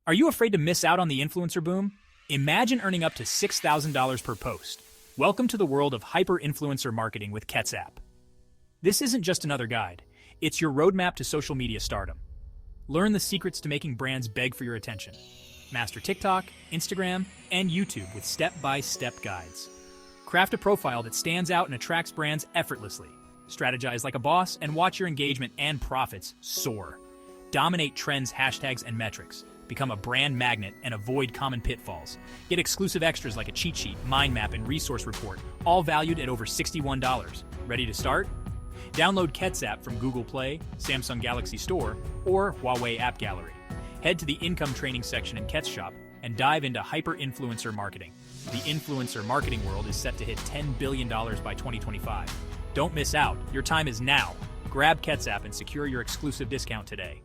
Are you afraid to miss out on the influencer boom? Imagine earning up to $6,000 per post. Welcome to the world of hyper-influencer marketing with KetzApp. This isn't just another guide. It's your roadmap to social media stardom. Learn the secrets to making brands beg for your attention. Master TikTok, Instagram, and YouTube with step-by-step guides. Craft a profile that stands out and attracts brands effortlessly. Strategize like a boss and watch your engagement and profits soar. Dominate trends, hashtags, and metrics. Become a brand magnet and avoid common pitfalls. Get exclusive extras like a cheat sheet, mind map, and resource report, all valued at over $61. Ready to start? Download KetzApp from Google Play, Samsung Galaxy Store, or Huawei App Gallery. Head to the income training section in KetzShop and dive into hyper-influencer marketing. The influencer marketing world is set to hit $10 billion by 2025. Don't miss out. Your time is now. Grab KetzApp and secure your exclusive discount today.